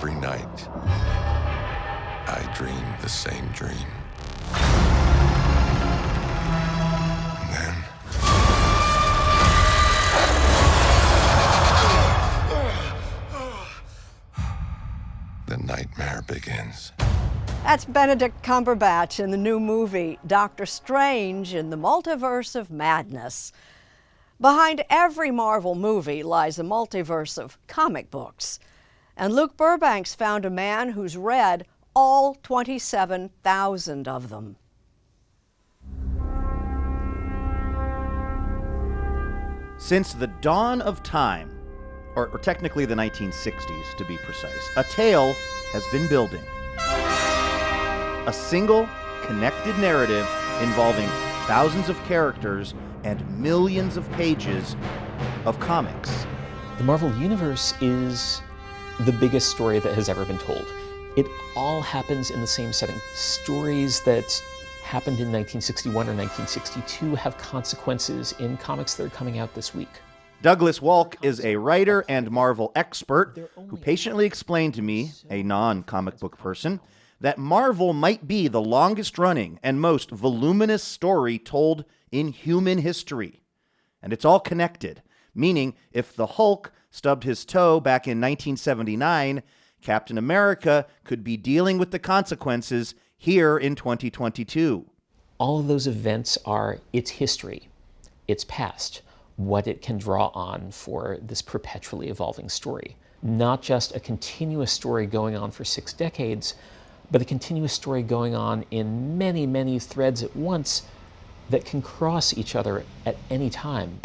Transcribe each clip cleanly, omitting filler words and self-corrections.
every night, I dream the same dream. And then... the nightmare begins. That's Benedict Cumberbatch in the new movie, Doctor Strange in the Multiverse of Madness. Behind every Marvel movie lies a multiverse of comic books. And Luke Burbank's found a man who's read all 27,000 of them. Since the dawn of time, or technically the 1960s to be precise, a tale has been building. A single, connected narrative involving thousands of characters and millions of pages of comics. The Marvel Universe is the biggest story that has ever been told. It all happens in the same setting. Stories that happened in 1961 or 1962 have consequences in comics that are coming out this week. Douglas Wolk is a writer and Marvel expert who patiently explained to me, a non-comic book person, that Marvel might be the longest-running and most voluminous story told in human history. And it's all connected, meaning if the Hulk stubbed his toe back in 1979, Captain America could be dealing with the consequences here in 2022. All of those events are its history, its past, what it can draw on for this perpetually evolving story. Not just a continuous story going on for 6 decades, but a continuous story going on in many, many threads at once that can cross each other at any time.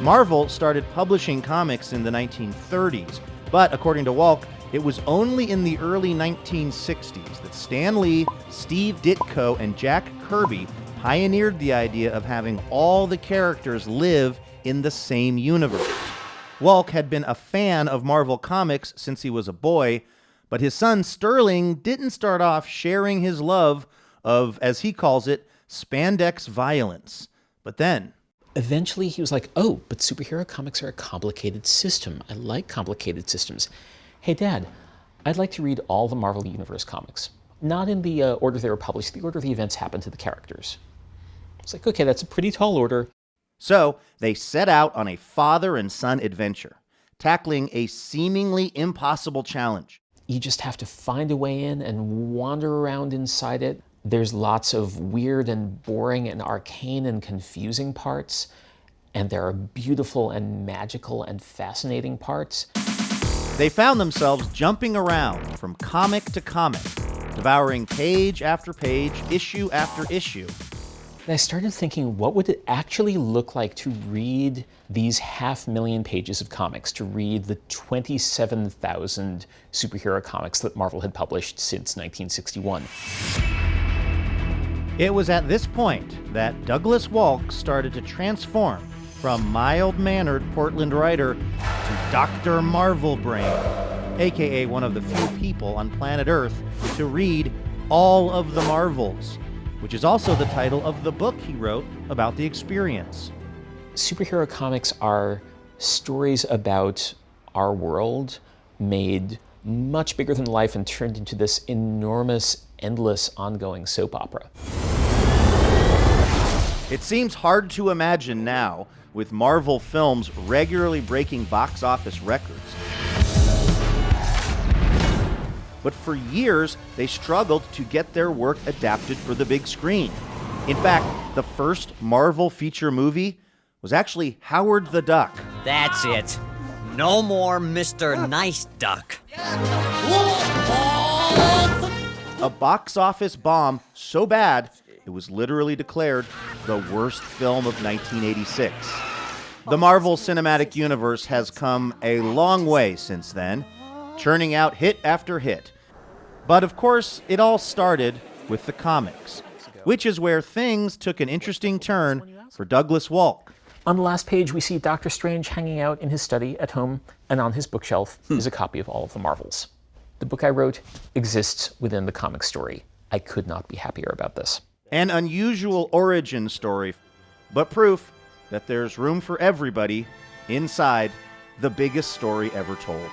Marvel started publishing comics in the 1930s, but according to Wolk, it was only in the early 1960s that Stan Lee, Steve Ditko, and Jack Kirby pioneered the idea of having all the characters live in the same universe. Wolk had been a fan of Marvel Comics since he was a boy, but his son Sterling didn't start off sharing his love of, as he calls it, spandex violence. But then... eventually he was like, oh, but superhero comics are a complicated system. I like complicated systems. Hey, Dad, I'd like to read all the Marvel Universe comics. Not in the order they were published, the order the events happened to the characters. It's like, okay, that's a pretty tall order. So they set out on a father and son adventure, tackling a seemingly impossible challenge. You just have to find a way in and wander around inside it. There's lots of weird and boring and arcane and confusing parts, and there are beautiful and magical and fascinating parts. They found themselves jumping around from comic to comic, devouring page after page, issue after issue. And I started thinking, what would it actually look like to read these 500,000 pages of comics, to read the 27,000 superhero comics that Marvel had published since 1961? It was at this point that Douglas Wolk started to transform from mild-mannered Portland writer to Dr. Marvel Brain, aka one of the few people on planet Earth to read all of the Marvels, which is also the title of the book he wrote about the experience. Superhero comics are stories about our world made much bigger than life and turned into this enormous, endless, ongoing soap opera. It seems hard to imagine now, with Marvel films regularly breaking box office records. But for years, they struggled to get their work adapted for the big screen. In fact, the first Marvel feature movie was actually Howard the Duck. That's it. No more Mr. Nice Duck. A box office bomb so bad, it was literally declared the worst film of 1986. The Marvel Cinematic Universe has come a long way since then, churning out hit after hit. But of course, it all started with the comics, which is where things took an interesting turn for Douglas Wolk. On the last page, we see Doctor Strange hanging out in his study at home, and on his bookshelf is a copy of all of the Marvels. The book I wrote exists within the comic story. I could not be happier about this. An unusual origin story, but proof that there's room for everybody inside the biggest story ever told.